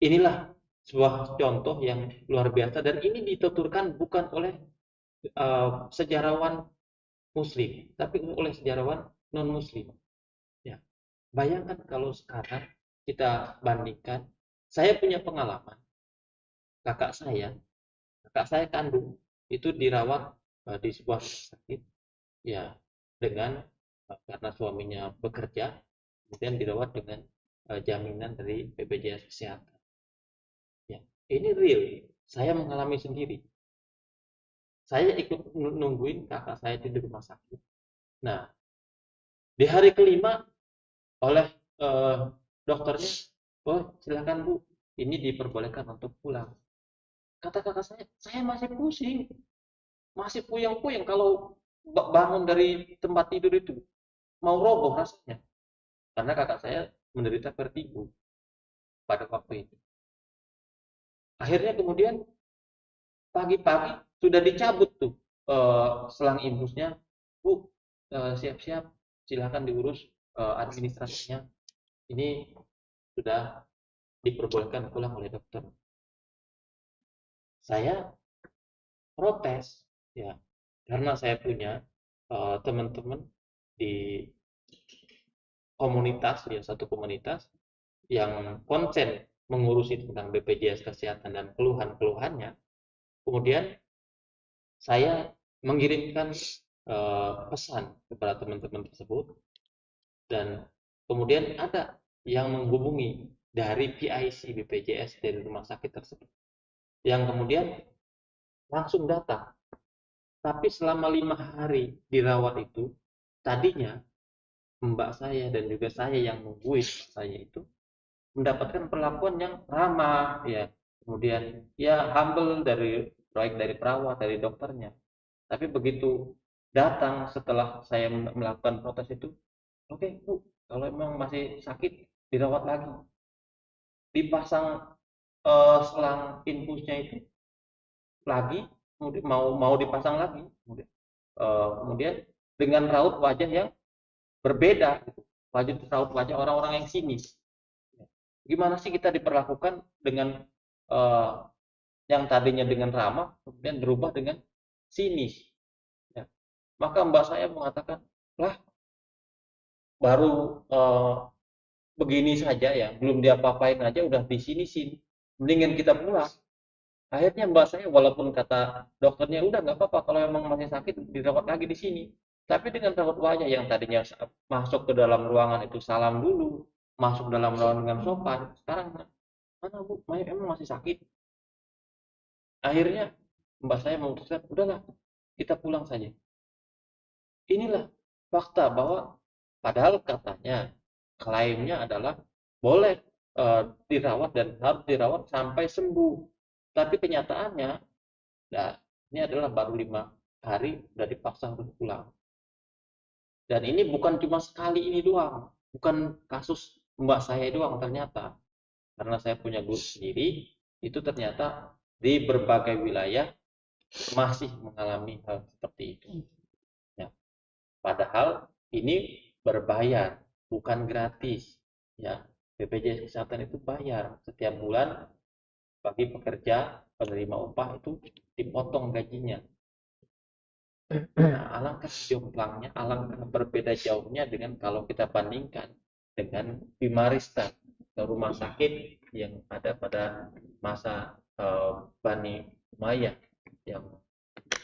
Inilah sebuah contoh yang luar biasa, dan ini dituturkan bukan oleh sejarawan Muslim, tapi oleh sejarawan non Muslim. Ya, bayangkan kalau sekarang kita bandingkan, saya punya pengalaman, kakak saya kandung itu dirawat di sebuah rumah sakit, ya, dengan karena suaminya bekerja, kemudian dirawat dengan jaminan dari BPJS Kesehatan. Ya, ini real, saya mengalami sendiri. Saya ikut nungguin kakak saya itu di rumah sakit. Nah, di hari kelima oleh dokternya, oh silakan Bu, ini diperbolehkan untuk pulang. Kata kakak saya masih pusing, masih puyeng-puyeng, kalau bangun dari tempat tidur itu mau roboh rasanya, karena kakak saya menderita vertigo pada waktu itu. Akhirnya kemudian pagi-pagi sudah dicabut tuh selang infusnya, Bu, siap-siap, silakan diurus administrasinya, ini sudah diperbolehkan pulang oleh dokter. Saya protes, ya, karena saya punya teman-teman di komunitas, ya, satu komunitas yang konsen mengurusi tentang BPJS Kesehatan dan keluhan-keluhannya. Kemudian saya mengirimkan pesan kepada teman-teman tersebut, dan kemudian ada yang menghubungi dari PIC BPJS dari rumah sakit tersebut, yang kemudian langsung datang. Tapi selama 5 hari dirawat itu, tadinya mbak saya dan juga saya yang nungguin saya itu mendapatkan perlakuan yang ramah, ya, kemudian ya humble dari baik dari perawat, dari dokternya. Tapi begitu datang setelah saya melakukan protes itu, oke, Bu, kalau memang masih sakit dirawat lagi, dipasang selang infusnya itu lagi, kemudian mau dipasang lagi, kemudian dengan raut wajah yang berbeda, raut wajah orang-orang yang sinis. Gimana sih kita diperlakukan dengan yang tadinya dengan ramah kemudian berubah dengan sinis. Ya. Maka mbak saya mengatakan, lah baru begini saja ya, belum diapa-apain aja udah disinisin, mendingan kita pulang. Akhirnya mbak saya walaupun kata dokternya udah nggak apa-apa kalau emang masih sakit dirawat lagi di sini. Tapi dengan rawat wajah yang tadinya masuk ke dalam ruangan itu salam dulu, masuk dalam ruangan dengan sopan, sekarang mana bu, emang masih sakit. Akhirnya mbak saya memutuskan udahlah kita pulang saja. Inilah fakta bahwa padahal katanya klaimnya adalah boleh dirawat dan harus dirawat sampai sembuh. Tapi kenyataannya, nah, ini adalah baru 5 hari udah dipaksa harus pulang. Dan ini bukan cuma sekali ini doang, bukan kasus mbak saya doang ternyata. Karena saya punya guru sendiri, itu ternyata di berbagai wilayah masih mengalami hal seperti itu. Ya. Padahal ini berbayar, bukan gratis. Ya, BPJS Kesehatan itu bayar setiap bulan bagi pekerja penerima upah itu dipotong gajinya. Nah, alangkah jomplangnya, alangkah berbeda jauhnya dengan kalau kita bandingkan dengan Bimaristan, rumah sakit yang ada pada masa Bani Umayyah yang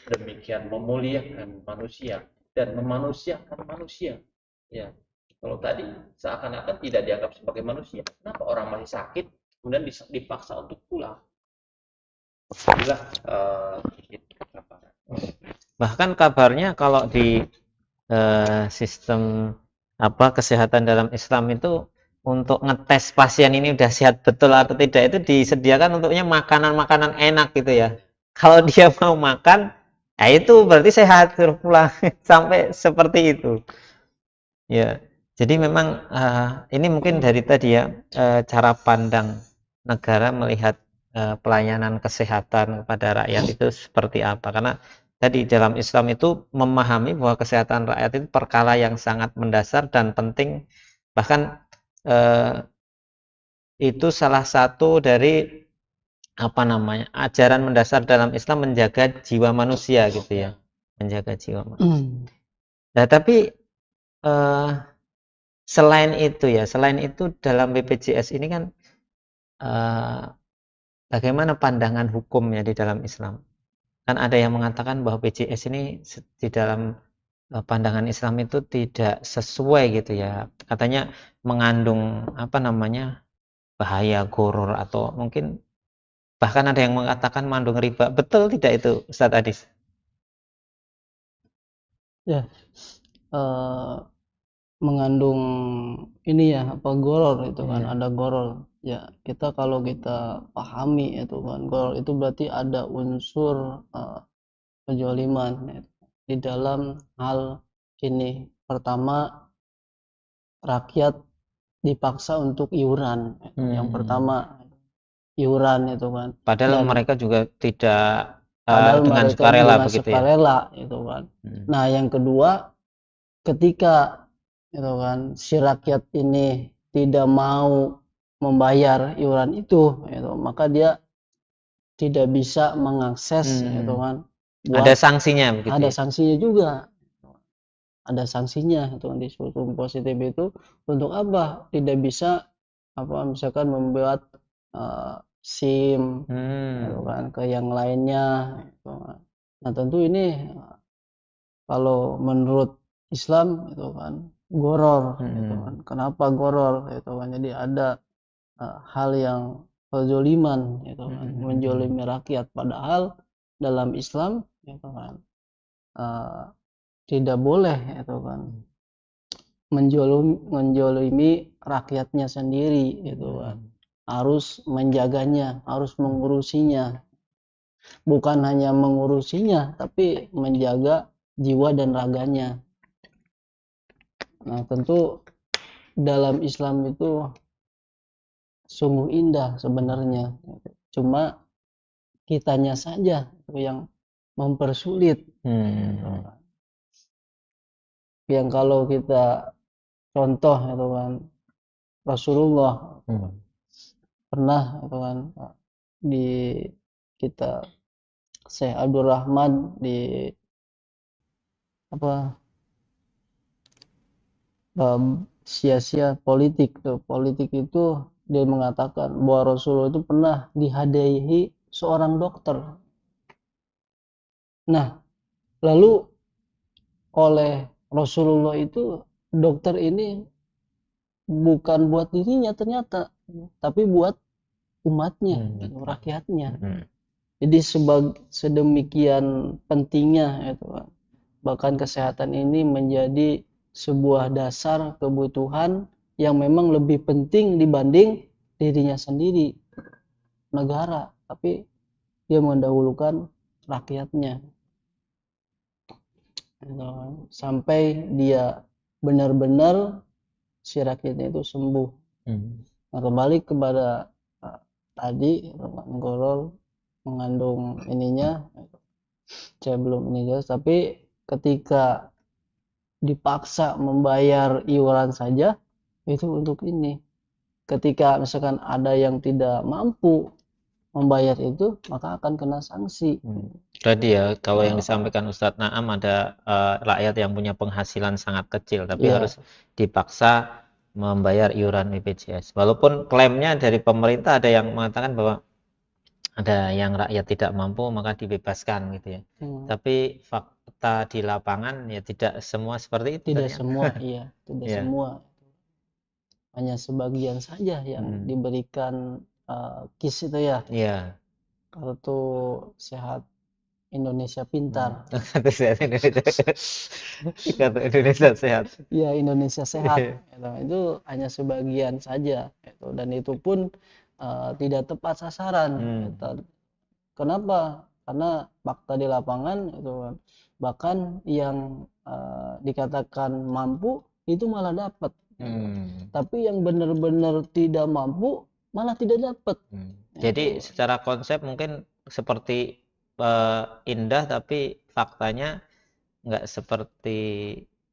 demikian memuliakan manusia dan memanusiakan manusia. Ya, kalau tadi seakan-akan tidak dianggap sebagai manusia, kenapa orang masih sakit kemudian dipaksa untuk pulang? Inilah Bahkan kabarnya kalau di sistem kesehatan dalam Islam itu untuk ngetes pasien ini udah sehat betul atau tidak itu disediakan untuknya makanan-makanan enak gitu ya. Kalau dia mau makan, ya itu berarti sehat suruh pulang sampai seperti itu. Ya, jadi memang ini mungkin dari tadi ya cara pandang negara melihat pelayanan kesehatan kepada rakyat itu seperti apa. Karena tadi dalam Islam itu memahami bahwa kesehatan rakyat itu perkara yang sangat mendasar dan penting. Bahkan itu salah satu dari ajaran mendasar dalam Islam menjaga jiwa manusia gitu ya, menjaga jiwa manusia. Nah, tapi selain itu dalam BPJS ini kan bagaimana pandangan hukumnya di dalam Islam? Kan ada yang mengatakan bahwa BPJS ini di dalam pandangan Islam itu tidak sesuai gitu ya. Katanya mengandung bahaya gharar atau mungkin bahkan ada yang mengatakan mengandung riba. Betul tidak itu Ustaz Adis? Ya, mengandung ini ya gharar itu kan, ada gharar. Ya, kalau kita pahami itu kan, gharar itu berarti ada unsur kezaliman ya, di dalam hal ini. Pertama, rakyat dipaksa untuk iuran. Yang pertama, iuran itu kan. Padahal mereka juga tidak dengan mereka sukarela dengan begitu sukarela itu kan. Nah, yang kedua, ketika itu kan si rakyat ini tidak mau membayar iuran itu, maka dia tidak bisa mengakses itu kan. Ada sanksinya begitu. Ada sanksinya juga. Ada sanksinya itu di hukum positif itu untuk apa? Tidak bisa misalkan membuat SIM gitu kan ke yang lainnya gitu kan. Nah, tentu ini kalau menurut Islam itu kan gharar gitu kan. Kenapa gharar itu kan? Jadi ada hal yang kezaliman gitu kan, menjolimi rakyat, padahal dalam Islam gitu kan tidak boleh itu kan menjolimi rakyatnya sendiri gitu kan. Harus menjaganya, harus mengurusinya. Bukan hanya mengurusinya, tapi menjaga jiwa dan raganya. Nah, tentu dalam Islam itu sungguh indah sebenarnya. Cuma kitanya saja yang mempersulit. Yang kalau kita contoh itu kan Rasulullah pernah itu kan kita Syekh Abdul Rahman di apa sia-sia politik tuh. Politik itu dia mengatakan bahwa Rasulullah itu pernah dihadiahi seorang dokter. Nah, lalu oleh Rasulullah itu dokter ini bukan buat dirinya ternyata, tapi buat umatnya, rakyatnya. Jadi sedemikian pentingnya itu, bahkan kesehatan ini menjadi sebuah dasar kebutuhan yang memang lebih penting dibanding dirinya sendiri, negara, tapi dia mendahulukan rakyatnya. Sampai dia benar-benar si rakyatnya itu sembuh. Nah, kembali kepada tadi Gorol mengandung ininya, saya belum ini jelas, tapi ketika dipaksa membayar iuran saja itu untuk ini. Ketika misalkan ada yang tidak mampu membayar itu, maka akan kena sanksi. Tadi ya, kalau yang disampaikan Ustadz Naam ada rakyat yang punya penghasilan sangat kecil, tapi Ya. harus dipaksa membayar iuran BPJS. Walaupun klaimnya dari pemerintah ada yang mengatakan bahwa ada yang rakyat tidak mampu maka dibebaskan gitu ya. Tapi fakta di lapangan ya tidak semua seperti itu. Tidak ternyata. semua, iya, tidak Ya. semua. Hanya sebagian saja yang diberikan KIS itu ya. Iya. Kartu Sehat Indonesia Pintar. Kartu Sehat Indonesia. Kartu Indonesia Sehat. Ya, Indonesia Sehat. Itu hanya sebagian saja. Dan itu pun tidak tepat sasaran. Kenapa? Karena fakta di lapangan itu bahkan yang dikatakan mampu itu malah dapat. Tapi yang benar-benar tidak mampu malah tidak dapat. Jadi secara konsep mungkin seperti indah tapi faktanya nggak seperti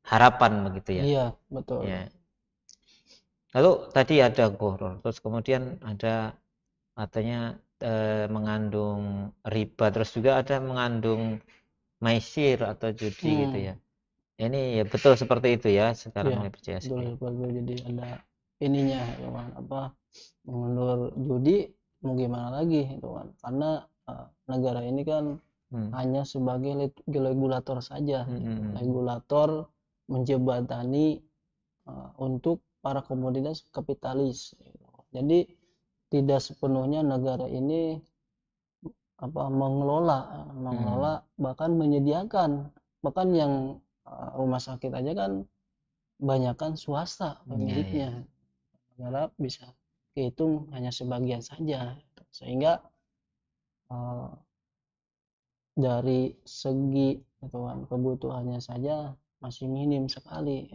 harapan begitu ya. Iya, betul. Ya. Lalu tadi ada gharar, terus kemudian ada katanya mengandung riba, terus juga ada mengandung maisir atau judi gitu ya. Ini ya betul seperti itu ya sekarang BPJS. Betul, jadi ada ininya mengundur judi mau gimana lagi itu kan, karena negara ini kan hanya sebagai regulator saja. Regulator menjembatani untuk para komoditas kapitalis. Jadi tidak sepenuhnya negara ini mengelola bahkan menyediakan, bahkan yang rumah sakit aja kan banyakkan swasta pemiliknya. Negara bisa dihitung hanya sebagian saja, sehingga dari segi kebutuhannya saja masih minim sekali.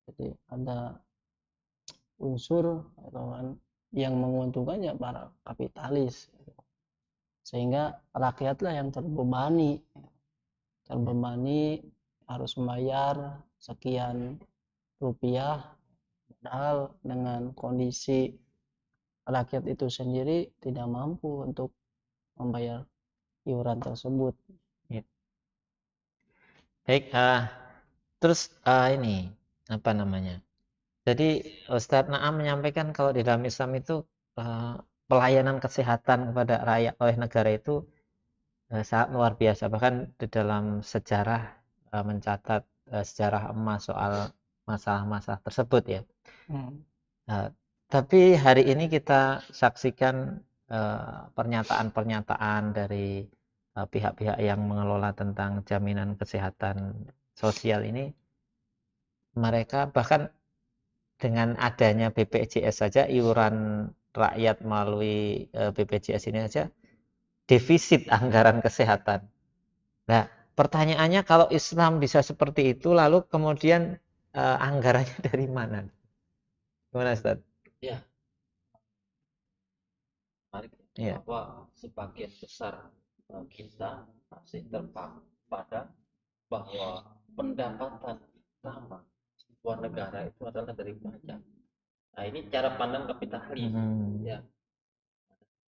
Jadi ada unsur yang menguntungkannya para kapitalis, sehingga rakyatlah yang terbebani harus membayar sekian rupiah, padahal dengan kondisi rakyat itu sendiri tidak mampu untuk membayar iuran tersebut. Baik, terus ini apa namanya? Jadi Ustadz Naam menyampaikan kalau di dalam Islam itu pelayanan kesehatan kepada rakyat oleh negara itu sangat luar biasa. Bahkan di dalam sejarah mencatat sejarah emas soal masalah-masalah tersebut ya. Tapi hari ini kita saksikan pernyataan-pernyataan dari pihak-pihak yang mengelola tentang jaminan kesehatan sosial ini, mereka bahkan dengan adanya BPJS saja, iuran rakyat melalui BPJS ini saja defisit anggaran kesehatan. Nah, pertanyaannya kalau Islam bisa seperti itu, lalu kemudian anggarannya dari mana? Gimana, Ustaz? Ya, menarik ya. Bahwa sebagian besar kita masih terpaku pada bahwa pendapatan utama sebuah negara itu adalah dari pajak. Nah, ini cara pandang kapitalis ya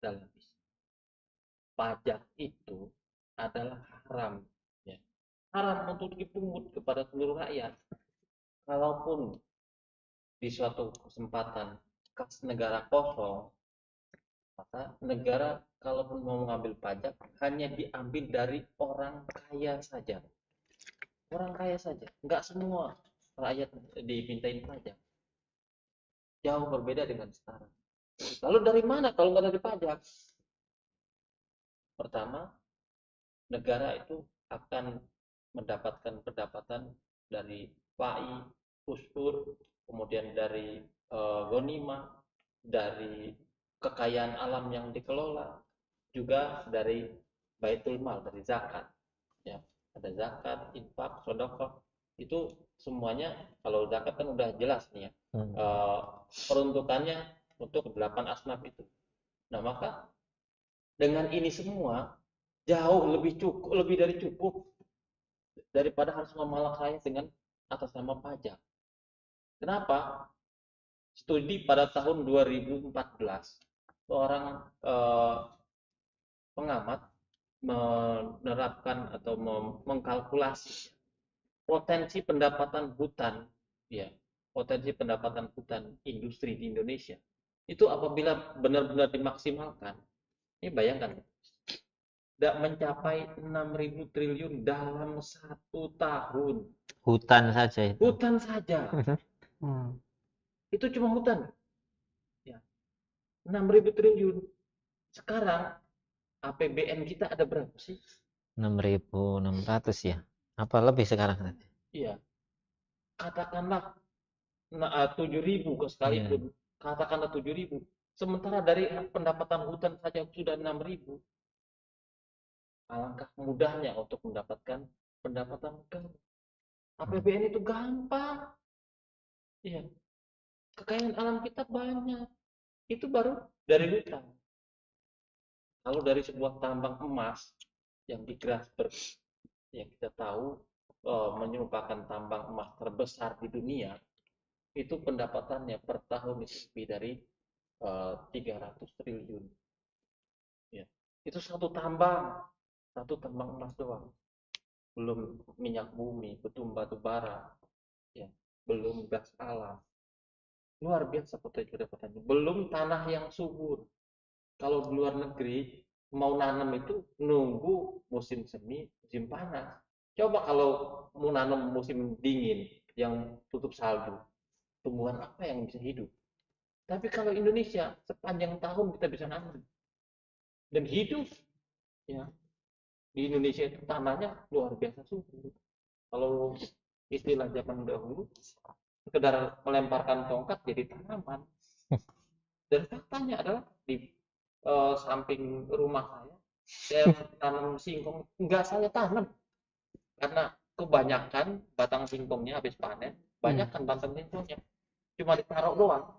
dalam pajak itu adalah haram, ya. Haram untuk dipungut kepada seluruh rakyat. Kalaupun di suatu kesempatan kas negara kosong, maka negara kalaupun mau mengambil pajak hanya diambil dari orang kaya saja. Orang kaya saja, nggak semua rakyat dimintain pajak. Jauh berbeda dengan sekarang. Lalu dari mana kalau nggak dari pajak? Pertama, negara itu akan mendapatkan pendapatan dari PAI, ushur, kemudian dari ghanimah, dari kekayaan alam yang dikelola, juga dari baitul mal, dari zakat. Ya, ada zakat, infak, sedekah. Itu semuanya kalau zakat kan udah jelas nih ya. Peruntukannya untuk 8 asnaf itu. Nah, maka dengan ini semua jauh lebih dari cukup daripada harus memalak rakyat dengan atas nama pajak. Kenapa? Studi pada tahun 2014, seorang pengamat menerapkan atau mengkalkulasi potensi pendapatan hutan, ya, potensi pendapatan hutan industri di Indonesia. Itu apabila benar-benar dimaksimalkan, ini bayangkan, tidak mencapai 6.000 triliun dalam 1 tahun. Hutan saja itu. Hutan saja. Itu cuma hutan. Ya. 6.000 triliun. Sekarang APBN kita ada berapa sih? 6.600 ya. Apa lebih sekarang nanti? Iya. Katakanlah 7.000 sekalipun. Katakanlah 7.000. Sementara dari pendapatan hutan saja sudah 6.000. Alangkah mudahnya untuk mendapatkan pendapatan negara. APBN itu gampang. Iya. Kekayaan alam kita banyak. Itu baru dari hutan. Kalau dari sebuah tambang emas yang di Grasberg, yang kita tahu merupakan tambang emas terbesar di dunia, itu pendapatannya per tahun lebih dari 300 triliun. Ya. Itu satu tambang emas doang. Belum minyak bumi, belum batu bara, ya, belum gas alam. Luar biasa potensi pendapatannya. Belum tanah yang subur. Kalau di luar negeri mau nanam itu nunggu musim semi, musim panas. Coba kalau mau nanam musim dingin yang tutup salju, tumbuhan apa yang bisa hidup? Tapi kalau Indonesia sepanjang tahun kita bisa nanam dan hidup, ya, di Indonesia itu tanahnya luar biasa subur. Kalau istilah zaman dahulu, sekedar melemparkan tongkat jadi tanaman. Dan faktanya adalah di samping rumah saya tanam singkong, enggak saya tanam karena kebanyakan batang singkongnya habis panen, banyak kan batang singkongnya cuma ditaruh doang.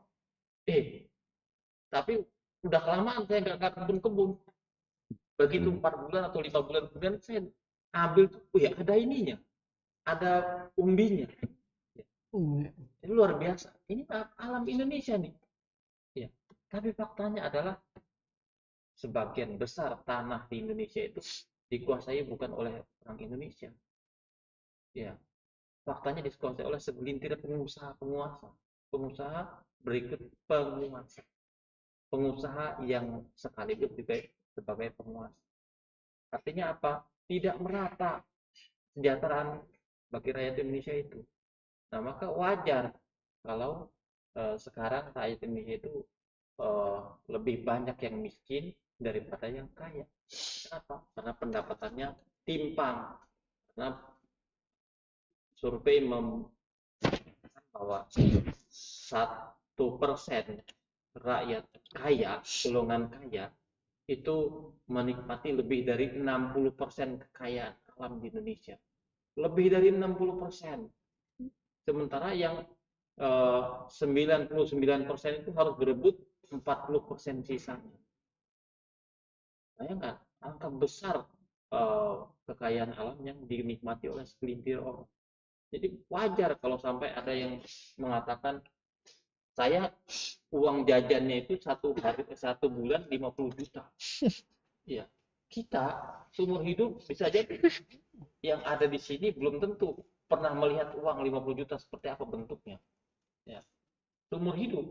Tapi udah kelamaan saya nggak kebun-kebun. Begitu 4 bulan atau 5 bulan kemudian saya ambil tuh, ya ada ininya, ada umbinya. Ini luar biasa. Ini alam Indonesia nih. Ya. Tapi faktanya adalah sebagian besar tanah di Indonesia itu dikuasai bukan oleh orang Indonesia. Ya, faktanya dikuasai oleh segelintir pengusaha-penguasa. Pengusaha berikut penguasa. Pengusaha yang sekaligus juga sebagai penguasa. Artinya apa? Tidak merata kesejahteraan bagi rakyat Indonesia itu. Nah, maka wajar kalau sekarang rakyat Indonesia itu lebih banyak yang miskin daripada yang kaya. Kenapa? Karena pendapatannya timpang. Karena survei bahwa 1% rakyat kaya, golongan kaya, itu menikmati lebih dari 60% kekayaan alam di Indonesia. Lebih dari 60%. Sementara yang 99% itu harus berebut 40% sisanya. Bayangkan, angka besar kekayaan alam yang dinikmati oleh segelintir orang. Jadi wajar kalau sampai ada yang mengatakan, saya uang jajannya itu 1 bulan 50 juta. Iya. kita seumur hidup bisa jadi yang ada di sini belum tentu pernah melihat uang 50 juta seperti apa bentuknya. Ya, seumur hidup.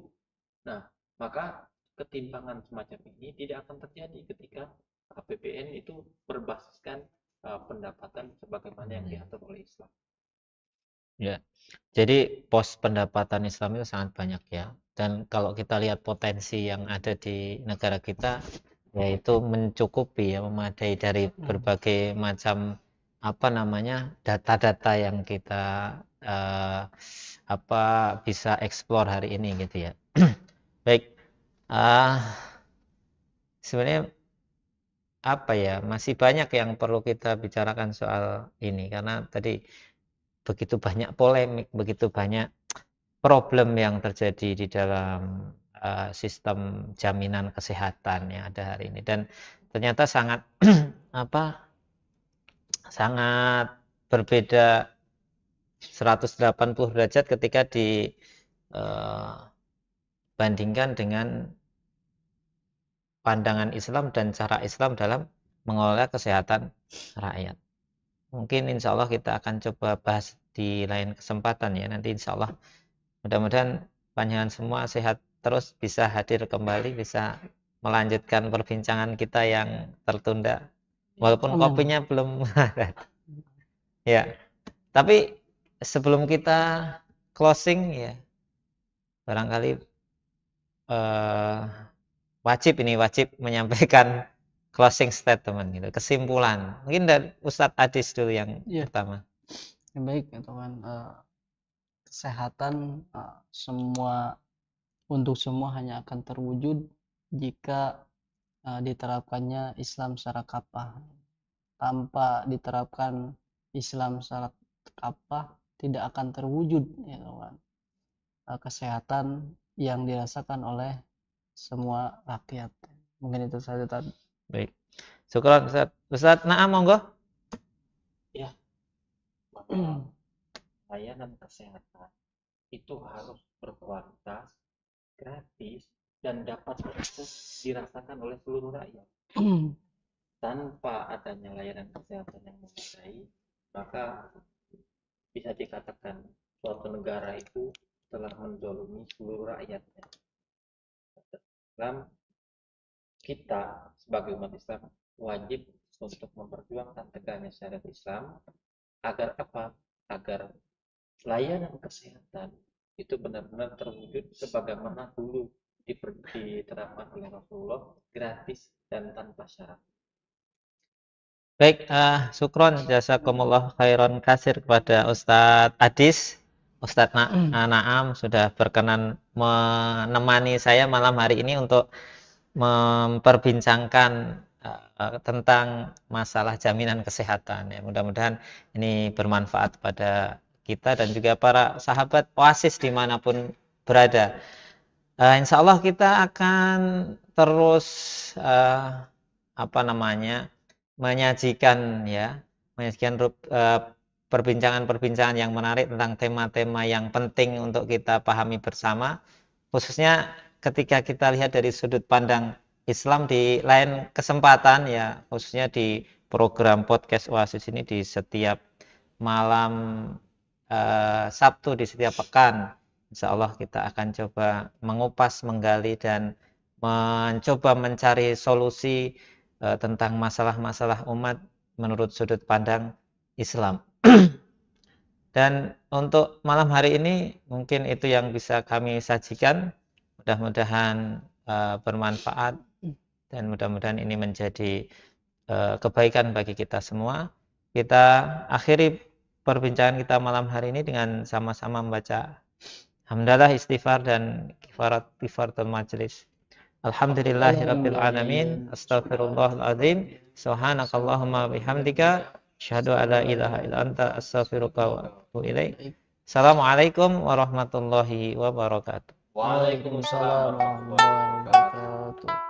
Nah, maka ketimpangan semacam ini tidak akan terjadi ketika APBN itu berbasiskan pendapatan sebagaimana yang diatur oleh Islam. Ya. Jadi pos pendapatan Islam itu sangat banyak ya. Dan kalau kita lihat potensi yang ada di negara kita, yaitu mencukupi ya, memadai dari berbagai macam apa namanya data-data yang kita bisa eksplor hari ini gitu ya. Baik, sebenarnya apa ya, masih banyak yang perlu kita bicarakan soal ini karena tadi begitu banyak polemik, begitu banyak problem yang terjadi di dalam sistem jaminan kesehatan yang ada hari ini, dan ternyata sangat sangat berbeda 180 derajat ketika dibandingkan dengan pandangan Islam dan cara Islam dalam mengelola kesehatan rakyat. Mungkin insya Allah kita akan coba bahas di lain kesempatan ya. Nanti insya Allah mudah-mudahan panjenengan semua sehat terus, bisa hadir kembali, bisa melanjutkan perbincangan kita yang tertunda. Walaupun kopinya belum ada. Ya, tapi sebelum kita closing ya, barangkali wajib menyampaikan closing statement gitu, kesimpulan. Mungkin dari Ustadz Adis dulu yang pertama. Baik ya teman, kesehatan untuk semua hanya akan terwujud jika diterapkannya Islam secara kafah. Tanpa diterapkan Islam secara kafah tidak akan terwujud ya teman, kesehatan yang dirasakan oleh semua rakyat. Mungkin itu saja tadi. Baik. Syukran Ustaz Naam, monggo. Ya. Bahwa layanan kesehatan itu harus berkualitas, gratis, dan dapat dirasakan oleh seluruh rakyat. Tanpa adanya layanan kesehatan yang memadai, maka bisa dikatakan suatu negara itu telah menzalimi seluruh rakyatnya. Dalam kita sebagai umat Islam wajib untuk memperjuangkan tegaknya syariat Islam agar apa? Agar layanan kesehatan itu benar-benar terwujud sebagaimana dulu diterapkan oleh Rasulullah, gratis dan tanpa syarat. Baik, syukron jazakumullah khairan kasir kepada Ustadz Adis. Ustadz Naam sudah berkenan menemani saya malam hari ini untuk memperbincangkan tentang masalah jaminan kesehatan ya. Mudah-mudahan ini bermanfaat pada kita dan juga para sahabat Oasis dimanapun berada. Insya Allah kita akan terus menyajikan perbincangan-perbincangan yang menarik tentang tema-tema yang penting untuk kita pahami bersama, khususnya ketika kita lihat dari sudut pandang Islam di lain kesempatan ya, khususnya di program podcast Oasis ini di setiap malam Sabtu di setiap pekan. Insya Allah kita akan coba mengupas, menggali dan mencoba mencari solusi tentang masalah-masalah umat menurut sudut pandang Islam. Dan untuk malam hari ini mungkin itu yang bisa kami sajikan. Mudah-mudahan bermanfaat dan mudah-mudahan ini menjadi kebaikan bagi kita semua. Kita akhiri perbincangan kita malam hari ini dengan sama-sama membaca hamdalah, istighfar dan kifaratul majlis. Alhamdulillahirabbil alamin, astaghfirullahaladzim, subhanakallahumma bihamdika, asyhadu alla ilaha illa anta, astaghfiruka wa atubu ilaik. Assalamualaikum warahmatullahi wabarakatuh. Waalaikumsalam warahmatullahi wabarakatuh.